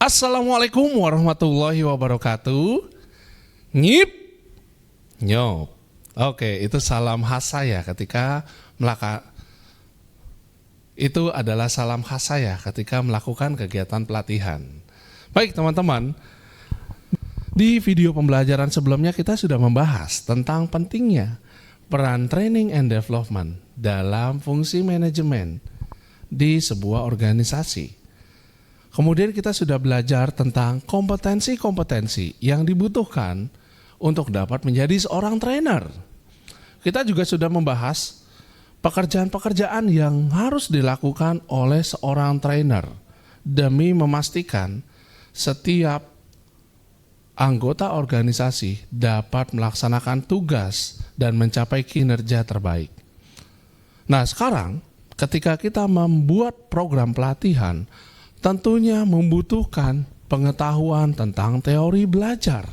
Assalamualaikum warahmatullahi wabarakatuh. Nyip, nyop. Oke, itu salam khas saya ketika itu adalah salam khas saya ketika melakukan kegiatan pelatihan. Baik teman-teman, di video pembelajaran sebelumnya kita sudah membahas tentang pentingnya peran training and development dalam fungsi manajemen di sebuah organisasi. Kemudian kita sudah belajar tentang kompetensi-kompetensi yang dibutuhkan untuk dapat menjadi seorang trainer. Kita juga sudah membahas pekerjaan-pekerjaan yang harus dilakukan oleh seorang trainer demi memastikan setiap anggota organisasi dapat melaksanakan tugas dan mencapai kinerja terbaik. Nah, sekarang ketika kita membuat program pelatihan, tentunya membutuhkan pengetahuan tentang teori belajar.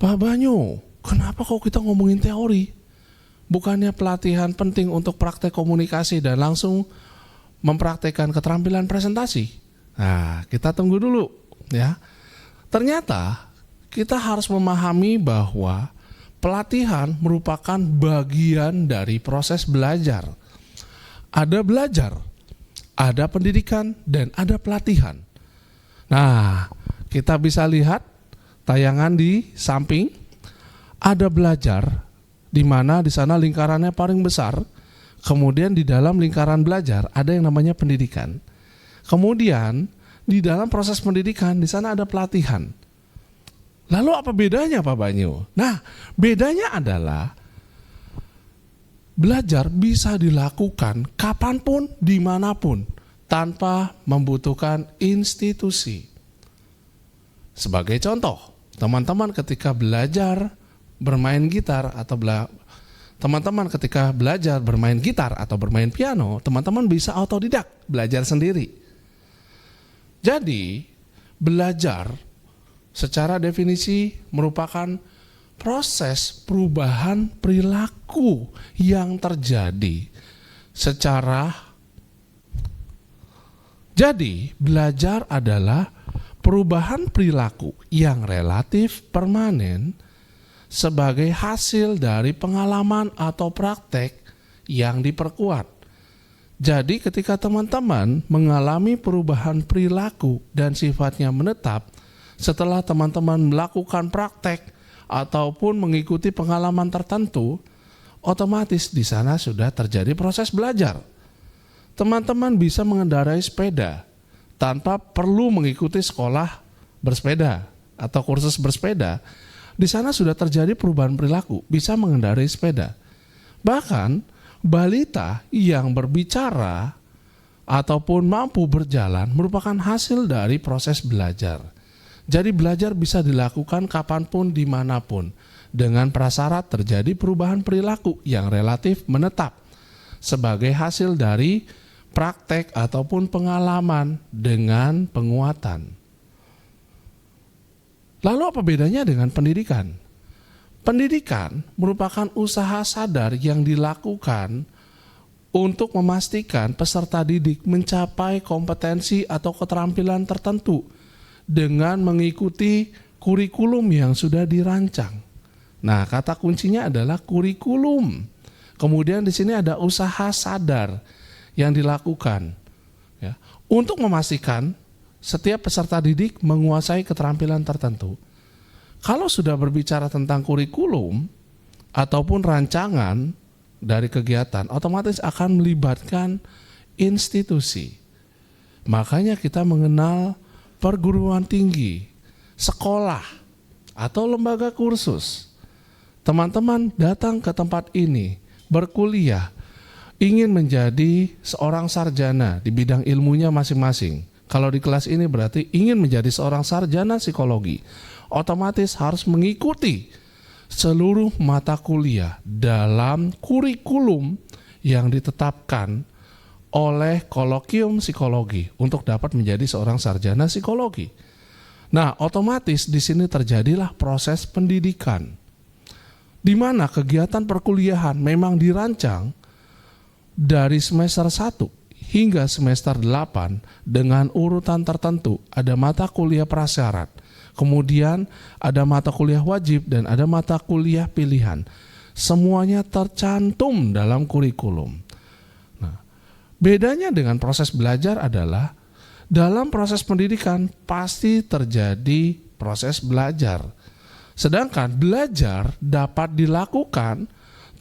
Pak Banyu, kenapa kok kita ngomongin teori? Bukannya pelatihan penting untuk praktek komunikasi dan langsung mempraktekkan keterampilan presentasi? Nah, kita tunggu dulu ya. Ternyata kita harus memahami bahwa pelatihan merupakan bagian dari proses belajar. Ada belajar, ada pendidikan, dan ada pelatihan. Nah, kita bisa lihat tayangan di samping. Ada belajar, di mana di sana lingkarannya paling besar. Kemudian di dalam lingkaran belajar ada yang namanya pendidikan. Kemudian di dalam proses pendidikan di sana ada pelatihan. Lalu apa bedanya Pak Banyu? Nah, bedanya adalah belajar bisa dilakukan kapanpun, dimanapun, tanpa membutuhkan institusi. Sebagai contoh, teman-teman ketika belajar bermain gitar atau teman-teman ketika belajar bermain gitar atau bermain piano, teman-teman bisa autodidak, belajar sendiri. Jadi, belajar secara definisi merupakan proses perubahan perilaku yang terjadi Jadi, belajar adalah perubahan perilaku yang relatif permanen sebagai hasil dari pengalaman atau praktek yang diperkuat. Jadi, ketika teman-teman mengalami perubahan perilaku dan sifatnya menetap setelah teman-teman melakukan praktek ataupun mengikuti pengalaman tertentu, otomatis di sana sudah terjadi proses belajar. Teman-teman bisa mengendarai sepeda tanpa perlu mengikuti sekolah bersepeda atau kursus bersepeda. Di sana sudah terjadi perubahan perilaku, bisa mengendarai sepeda. Bahkan balita yang berbicara ataupun mampu berjalan merupakan hasil dari proses belajar. Jadi belajar bisa dilakukan kapanpun, dimanapun, dengan prasyarat terjadi perubahan perilaku yang relatif menetap sebagai hasil dari praktek ataupun pengalaman dengan penguatan. Lalu apa bedanya dengan pendidikan? Pendidikan merupakan usaha sadar yang dilakukan untuk memastikan peserta didik mencapai kompetensi atau keterampilan tertentu dengan mengikuti kurikulum yang sudah dirancang. Nah, kata kuncinya adalah kurikulum. Kemudian di sini ada usaha sadar yang dilakukan ya, untuk memastikan setiap peserta didik menguasai keterampilan tertentu. Kalau sudah berbicara tentang kurikulum ataupun rancangan dari kegiatan, otomatis akan melibatkan institusi. Makanya kita mengenal perguruan tinggi, sekolah, atau lembaga kursus. Teman-teman datang ke tempat ini, berkuliah, ingin menjadi seorang sarjana di bidang ilmunya masing-masing. Kalau di kelas ini berarti ingin menjadi seorang sarjana psikologi, otomatis harus mengikuti seluruh mata kuliah dalam kurikulum yang ditetapkan oleh Kolokium Psikologi untuk dapat menjadi seorang sarjana psikologi. Nah, otomatis di sini terjadilah proses pendidikan, di mana kegiatan perkuliahan memang dirancang dari semester 1 hingga semester 8 dengan urutan tertentu. Ada mata kuliah prasyarat, kemudian ada mata kuliah wajib dan ada mata kuliah pilihan. Semuanya tercantum dalam kurikulum. Nah, bedanya dengan proses belajar adalah dalam proses pendidikan pasti terjadi proses belajar. Sedangkan belajar dapat dilakukan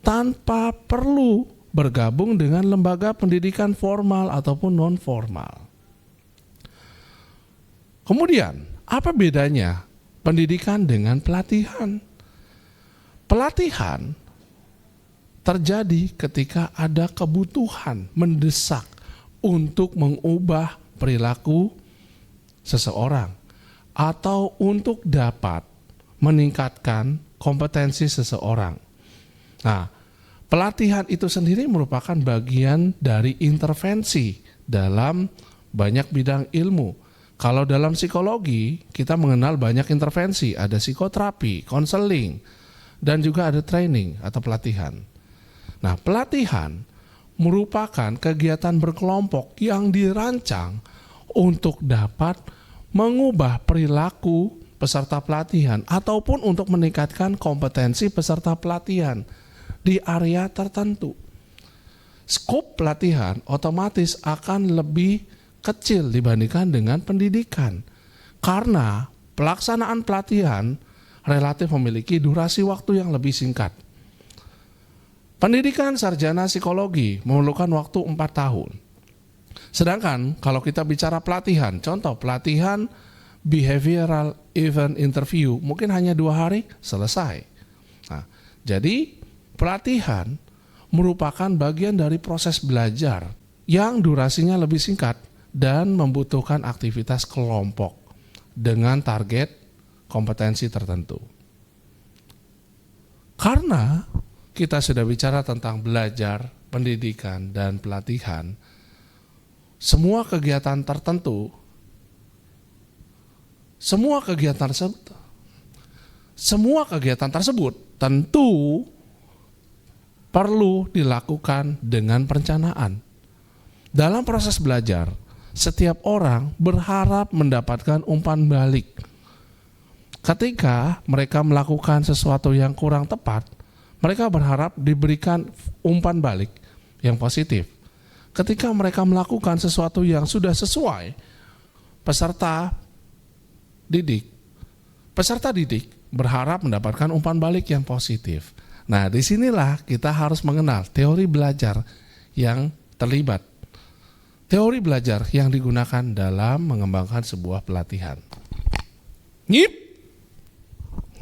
tanpa perlu bergabung dengan lembaga pendidikan formal ataupun non-formal. Kemudian, apa bedanya pendidikan dengan pelatihan? Pelatihan terjadi ketika ada kebutuhan mendesak untuk mengubah perilaku seseorang atau untuk dapat meningkatkan kompetensi seseorang. Nah, pelatihan itu sendiri merupakan bagian dari intervensi dalam banyak bidang ilmu. Kalau dalam psikologi, kita mengenal banyak intervensi, ada psikoterapi, konseling, dan juga ada training atau pelatihan. Nah, pelatihan merupakan kegiatan berkelompok yang dirancang untuk dapat mengubah perilaku peserta pelatihan ataupun untuk meningkatkan kompetensi peserta pelatihan di area tertentu. Skop pelatihan otomatis akan lebih kecil dibandingkan dengan pendidikan karena pelaksanaan pelatihan relatif memiliki durasi waktu yang lebih singkat. Pendidikan sarjana psikologi memerlukan waktu 4 tahun. Sedangkan kalau kita bicara pelatihan, contoh pelatihan behavioral event interview mungkin hanya 2 hari selesai. Nah, jadi pelatihan merupakan bagian dari proses belajar yang durasinya lebih singkat dan membutuhkan aktivitas kelompok dengan target kompetensi tertentu. Karena kita sudah bicara tentang belajar, pendidikan, dan pelatihan, semua kegiatan tertentu, semua kegiatan tersebut tentu perlu dilakukan dengan perencanaan. Dalam proses belajar, setiap orang berharap mendapatkan umpan balik. Ketika mereka melakukan sesuatu yang kurang tepat, mereka berharap diberikan umpan balik yang positif. Ketika mereka melakukan sesuatu yang sudah sesuai, peserta didik berharap mendapatkan umpan balik yang positif. Nah, disinilah kita harus mengenal teori belajar yang terlibat. Teori belajar yang digunakan dalam mengembangkan sebuah pelatihan.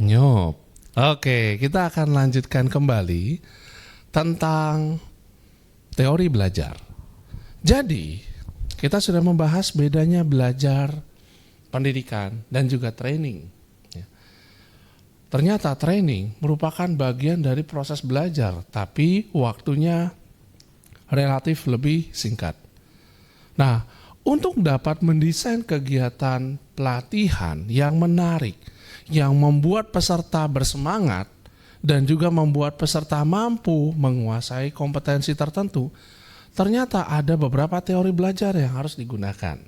Nyop. Oke, kita akan lanjutkan kembali tentang teori belajar. Jadi, kita sudah membahas bedanya belajar, pendidikan, dan juga training. Ternyata training merupakan bagian dari proses belajar, tapi waktunya relatif lebih singkat. Nah, untuk dapat mendesain kegiatan pelatihan yang menarik, yang membuat peserta bersemangat dan juga membuat peserta mampu menguasai kompetensi tertentu, ternyata ada beberapa teori belajar yang harus digunakan.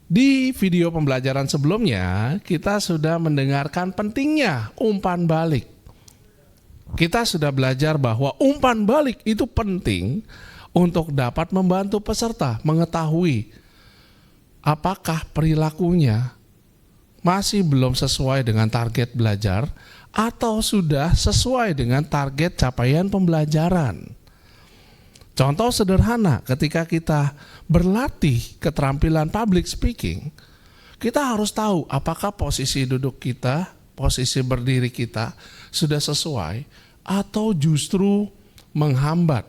Di video pembelajaran sebelumnya, kita sudah mendengarkan pentingnya umpan balik. Kita sudah belajar bahwa umpan balik itu penting untuk dapat membantu peserta mengetahui apakah perilakunya masih belum sesuai dengan target belajar atau sudah sesuai dengan target capaian pembelajaran. Contoh sederhana, ketika kita berlatih keterampilan public speaking, kita harus tahu apakah posisi duduk kita, posisi berdiri kita sudah sesuai atau justru menghambat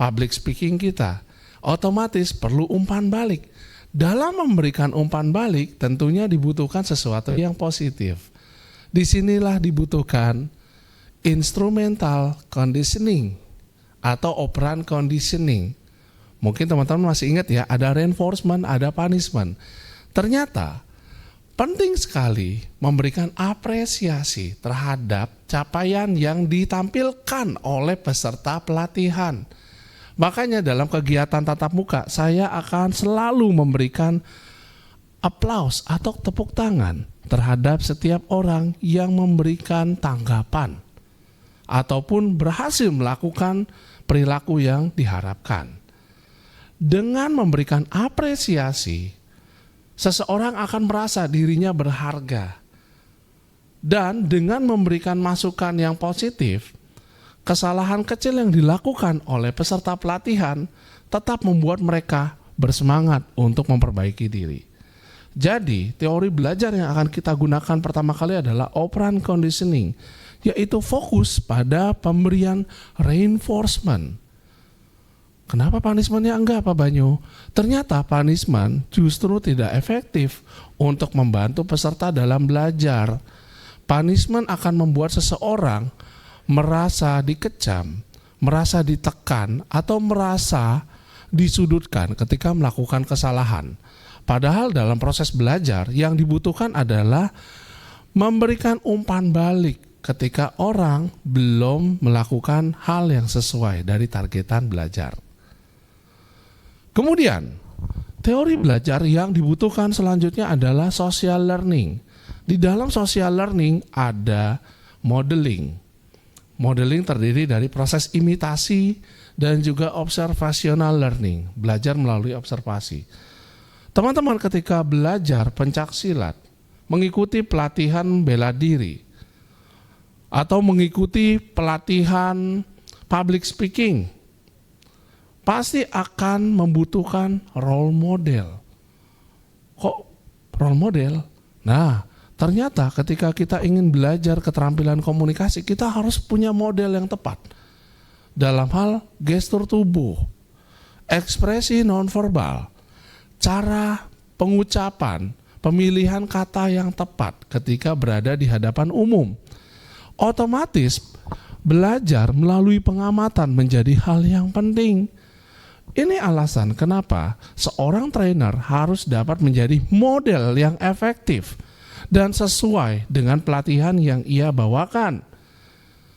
public speaking kita. Otomatis perlu umpan balik. Dalam memberikan umpan balik tentunya dibutuhkan sesuatu yang positif. Disinilah dibutuhkan instrumental conditioning atau operant conditioning. Mungkin teman-teman masih ingat ya, ada reinforcement, ada punishment. Ternyata penting sekali memberikan apresiasi terhadap capaian yang ditampilkan oleh peserta pelatihan. Makanya dalam kegiatan tatap muka, saya akan selalu memberikan aplaus atau tepuk tangan terhadap setiap orang yang memberikan tanggapan ataupun berhasil melakukan perilaku yang diharapkan. Dengan memberikan apresiasi, seseorang akan merasa dirinya berharga. Dan dengan memberikan masukan yang positif, kesalahan kecil yang dilakukan oleh peserta pelatihan tetap membuat mereka bersemangat untuk memperbaiki diri. Jadi, teori belajar yang akan kita gunakan pertama kali adalah operant conditioning, yaitu fokus pada pemberian reinforcement. Kenapa punishment-nya enggak, Pak Banyu? Ternyata punishment justru tidak efektif untuk membantu peserta dalam belajar. Punishment akan membuat seseorang merasa dikecam, merasa ditekan, atau merasa disudutkan ketika melakukan kesalahan. Padahal dalam proses belajar yang dibutuhkan adalah memberikan umpan balik ketika orang belum melakukan hal yang sesuai dari targetan belajar. Kemudian, teori belajar yang dibutuhkan selanjutnya adalah social learning. Di dalam social learning ada modeling. Modeling terdiri dari proses imitasi dan juga observational learning, belajar melalui observasi. Teman-teman ketika belajar pencaksilat, mengikuti pelatihan bela diri, atau mengikuti pelatihan public speaking, pasti akan membutuhkan role model. Kok role model? Nah, ternyata ketika kita ingin belajar keterampilan komunikasi, kita harus punya model yang tepat. Dalam hal gestur tubuh, ekspresi nonverbal, cara pengucapan, pemilihan kata yang tepat ketika berada di hadapan umum. Otomatis belajar melalui pengamatan menjadi hal yang penting. Ini alasan kenapa seorang trainer harus dapat menjadi model yang efektif dan sesuai dengan pelatihan yang ia bawakan.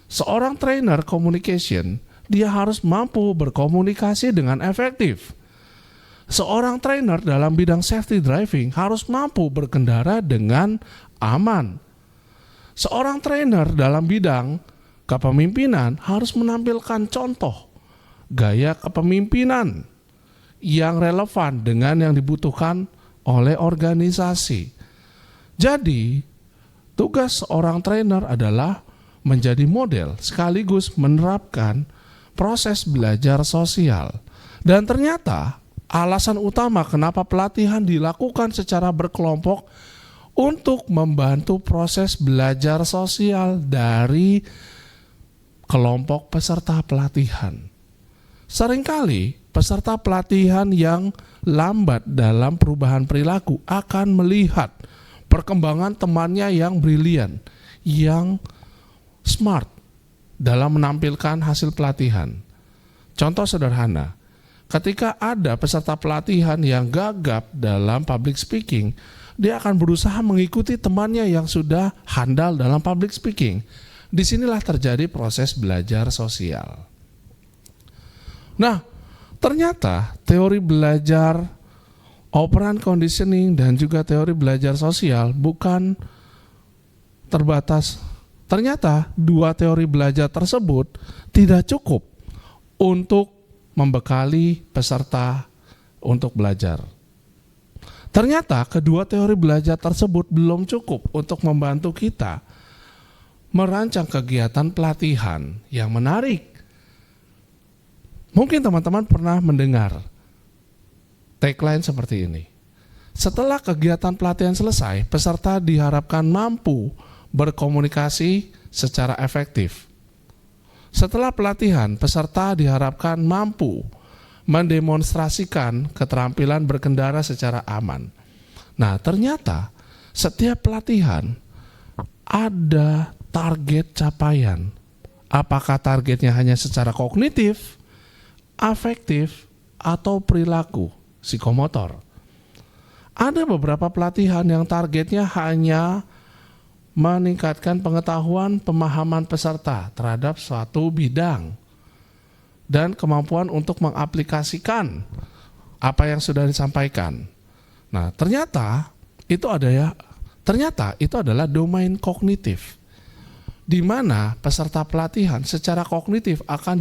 Seorang trainer communication, dia harus mampu berkomunikasi dengan efektif. Seorang trainer dalam bidang safety driving harus mampu berkendara dengan aman. Seorang trainer dalam bidang kepemimpinan harus menampilkan contoh gaya kepemimpinan yang relevan dengan yang dibutuhkan oleh organisasi. Jadi, tugas seorang trainer adalah menjadi model sekaligus menerapkan proses belajar sosial. Dan ternyata alasan utama kenapa pelatihan dilakukan secara berkelompok untuk membantu proses belajar sosial dari kelompok peserta pelatihan. Seringkali peserta pelatihan yang lambat dalam perubahan perilaku akan melihat perkembangan temannya yang brilian, yang smart dalam menampilkan hasil pelatihan. Contoh sederhana, ketika ada peserta pelatihan yang gagap dalam public speaking, dia akan berusaha mengikuti temannya yang sudah handal dalam public speaking. Disinilah terjadi proses belajar sosial. Nah, ternyata teori belajar operant conditioning dan juga teori belajar sosial bukan terbatas. Ternyata dua teori belajar tersebut tidak cukup untuk membekali peserta untuk belajar. Ternyata kedua teori belajar tersebut belum cukup untuk membantu kita merancang kegiatan pelatihan yang menarik. Mungkin teman-teman pernah mendengar tagline seperti ini. Setelah kegiatan pelatihan selesai, peserta diharapkan mampu berkomunikasi secara efektif. Setelah pelatihan, peserta diharapkan mampu mendemonstrasikan keterampilan berkendara secara aman. Nah, ternyata setiap pelatihan ada target capaian. Apakah targetnya hanya secara kognitif, afektif, atau perilaku psikomotor? Ada beberapa pelatihan yang targetnya hanya meningkatkan pengetahuan pemahaman peserta terhadap suatu bidang. dan kemampuan untuk mengaplikasikan apa yang sudah disampaikan. Nah, ternyata itu adalah domain kognitif, di mana peserta pelatihan secara kognitif akan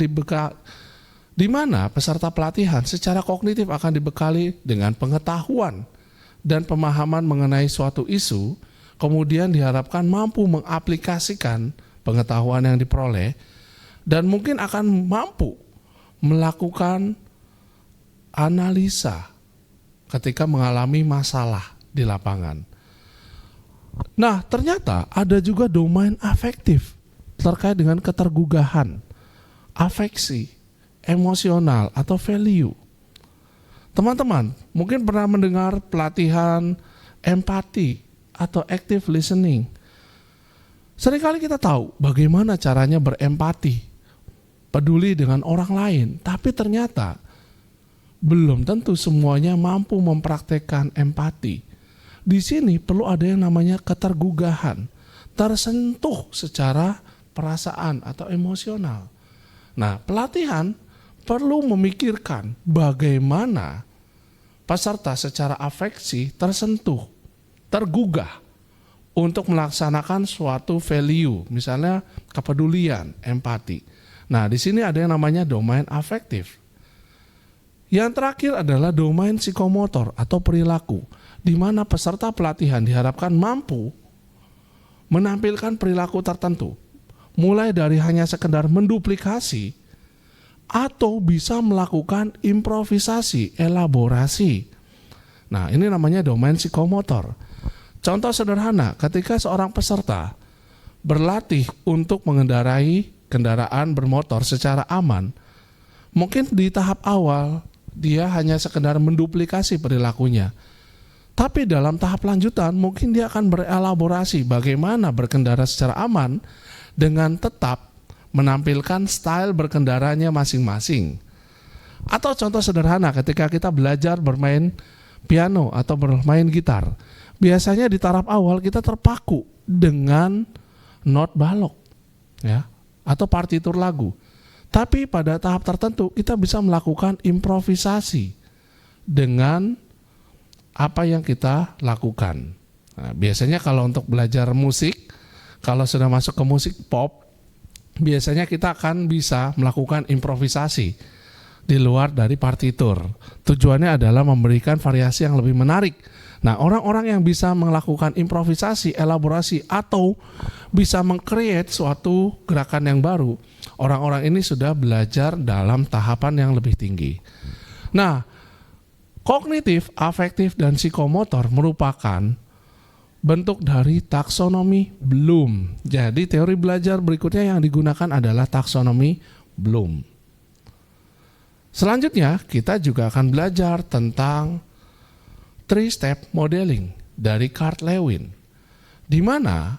dibekali dengan pengetahuan dan pemahaman mengenai suatu isu, kemudian diharapkan mampu mengaplikasikan pengetahuan yang diperoleh dan mungkin akan mampu melakukan analisa ketika mengalami masalah di lapangan. Nah, ternyata ada juga domain afektif terkait dengan ketergugahan, afeksi, emosional atau value. Teman-teman mungkin pernah mendengar pelatihan empati atau active listening. Seringkali kita tahu bagaimana caranya berempati, peduli dengan orang lain, tapi ternyata belum tentu semuanya mampu mempraktekkan empati. Di sini perlu ada yang namanya ketergugahan, tersentuh secara perasaan atau emosional. Nah, pelatihan perlu memikirkan bagaimana peserta secara afeksi tersentuh, tergugah untuk melaksanakan suatu value, misalnya kepedulian, empati. Nah, di sini ada yang namanya domain afektif. Yang terakhir adalah domain psikomotor atau perilaku, di mana peserta pelatihan diharapkan mampu menampilkan perilaku tertentu, mulai dari hanya sekedar menduplikasi atau bisa melakukan improvisasi, elaborasi. Nah, ini namanya domain psikomotor. Contoh sederhana, ketika seorang peserta berlatih untuk mengendarai kendaraan bermotor secara aman, mungkin di tahap awal dia hanya sekedar menduplikasi perilakunya. Tapi dalam tahap lanjutan mungkin dia akan berelaborasi bagaimana berkendara secara aman dengan tetap menampilkan style berkendaranya masing-masing. Atau contoh sederhana ketika kita belajar bermain piano atau bermain gitar. Biasanya di tahap awal kita terpaku dengan not balok, ya, atau partitur lagu. Tapi pada tahap tertentu kita bisa melakukan improvisasi dengan apa yang kita lakukan. Nah, biasanya kalau untuk belajar musik, kalau sudah masuk ke musik pop, biasanya kita akan bisa melakukan improvisasi di luar dari partitur. Tujuannya adalah memberikan variasi yang lebih menarik. Nah, orang-orang yang bisa melakukan improvisasi, elaborasi, atau bisa meng-create suatu gerakan yang baru, orang-orang ini sudah belajar dalam tahapan yang lebih tinggi. Nah, kognitif, afektif, dan psikomotor merupakan bentuk dari taksonomi Bloom. Jadi teori belajar berikutnya yang digunakan adalah taksonomi Bloom. Selanjutnya kita juga akan belajar tentang 3-step modeling dari Carl Lewin, di mana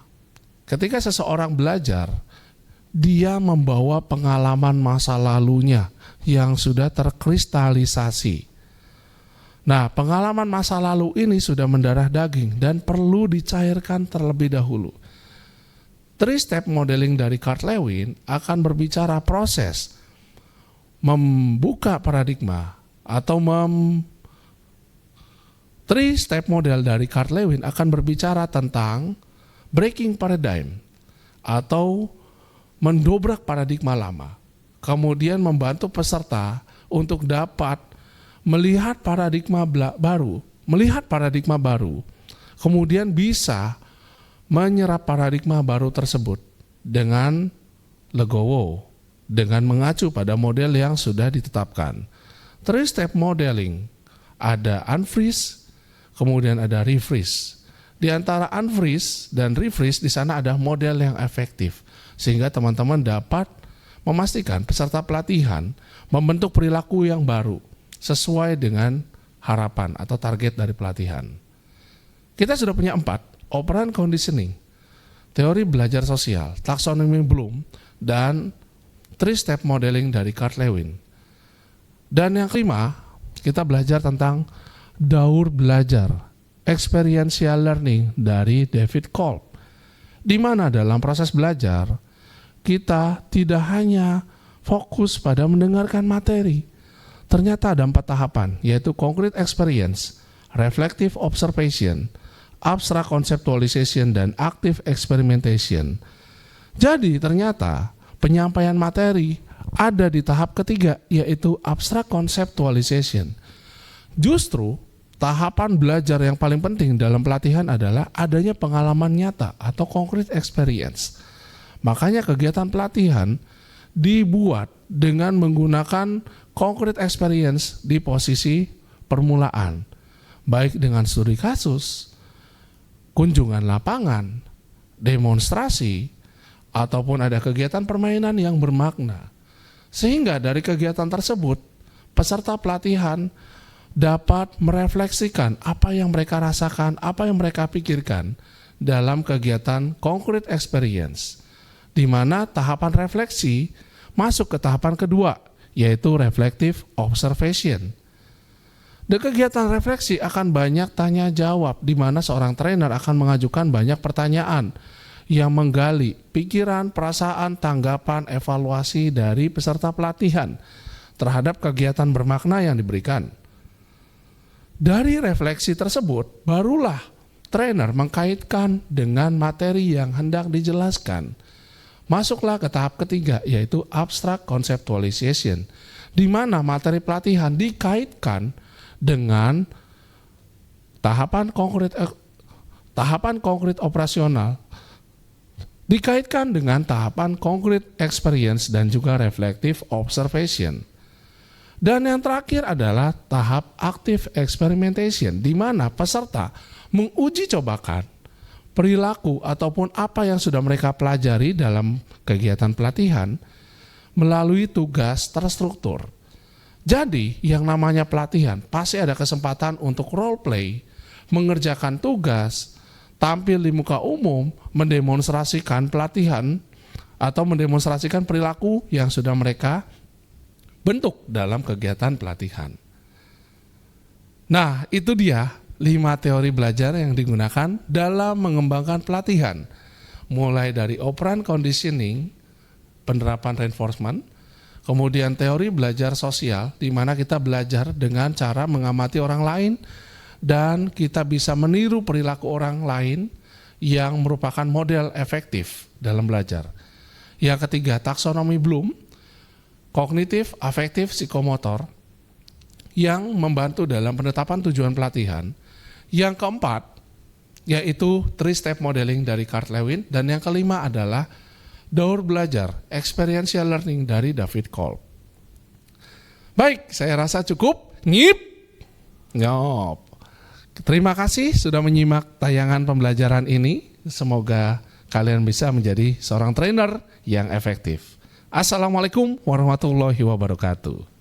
ketika seseorang belajar, dia membawa pengalaman masa lalunya yang sudah terkristalisasi. Nah, pengalaman masa lalu ini sudah mendarah daging dan perlu dicairkan terlebih dahulu. 3-step modeling dari Carl Lewin akan berbicara proses membuka paradigma atau 3-step model dari Carl Lewin akan berbicara tentang breaking paradigm atau mendobrak paradigma lama. Kemudian membantu peserta untuk dapat melihat paradigma baru, kemudian bisa menyerap paradigma baru tersebut dengan legowo, dengan mengacu pada model yang sudah ditetapkan. 3-step modeling ada unfreeze, kemudian ada refreeze. Di antara unfreeze dan refreeze di sana ada model yang efektif, sehingga teman-teman dapat memastikan peserta pelatihan membentuk perilaku yang baru sesuai dengan harapan atau target dari pelatihan. Kita sudah punya 4, operant conditioning, teori belajar sosial, taksonomi Bloom, dan 3-step modeling dari Carl Lewin. Dan yang kelima, kita belajar tentang daur belajar, experiential learning dari David Kolb, di mana dalam proses belajar kita tidak hanya fokus pada mendengarkan materi. Ternyata ada 4 tahapan, yaitu concrete experience, reflective observation, abstract conceptualization, dan active experimentation. Jadi ternyata penyampaian materi ada di tahap ketiga, yaitu abstract conceptualization. Justru tahapan belajar yang paling penting dalam pelatihan adalah adanya pengalaman nyata atau concrete experience. Makanya kegiatan pelatihan dibuat dengan menggunakan concrete experience di posisi permulaan, baik dengan studi kasus, kunjungan lapangan, demonstrasi, ataupun ada kegiatan permainan yang bermakna. Sehingga dari kegiatan tersebut, peserta pelatihan dapat merefleksikan apa yang mereka rasakan, apa yang mereka pikirkan dalam kegiatan concrete experience, di mana tahapan refleksi masuk ke tahapan kedua, yaitu reflective observation. Di kegiatan refleksi akan banyak tanya jawab, di mana seorang trainer akan mengajukan banyak pertanyaan yang menggali pikiran, perasaan, tanggapan, evaluasi dari peserta pelatihan terhadap kegiatan bermakna yang diberikan. Dari refleksi tersebut, barulah trainer mengkaitkan dengan materi yang hendak dijelaskan. Masuklah ke tahap ketiga, yaitu abstract conceptualization, di mana materi pelatihan dikaitkan dengan tahapan konkret operasional, dikaitkan dengan tahapan konkret experience dan juga reflective observation. Dan yang terakhir adalah tahap active experimentation, di mana peserta menguji cobakan perilaku ataupun apa yang sudah mereka pelajari dalam kegiatan pelatihan melalui tugas terstruktur. Jadi yang namanya pelatihan pasti ada kesempatan untuk role play, mengerjakan tugas, tampil di muka umum, mendemonstrasikan pelatihan atau mendemonstrasikan perilaku yang sudah mereka bentuk dalam kegiatan pelatihan. Nah, itu dia 5 teori belajar yang digunakan dalam mengembangkan pelatihan. Mulai dari operant conditioning, penerapan reinforcement, kemudian teori belajar sosial, di mana kita belajar dengan cara mengamati orang lain, dan kita bisa meniru perilaku orang lain yang merupakan model efektif dalam belajar. Yang ketiga, taksonomi Bloom, kognitif, afektif, psikomotor, yang membantu dalam penetapan tujuan pelatihan. Yang keempat, yaitu 3-step modeling dari Carl Lewin, dan yang kelima adalah daur belajar, experiential learning dari David Kolb. Baik, saya rasa cukup. Nyop. Terima kasih sudah menyimak tayangan pembelajaran ini. Semoga kalian bisa menjadi seorang trainer yang efektif. Assalamualaikum warahmatullahi wabarakatuh.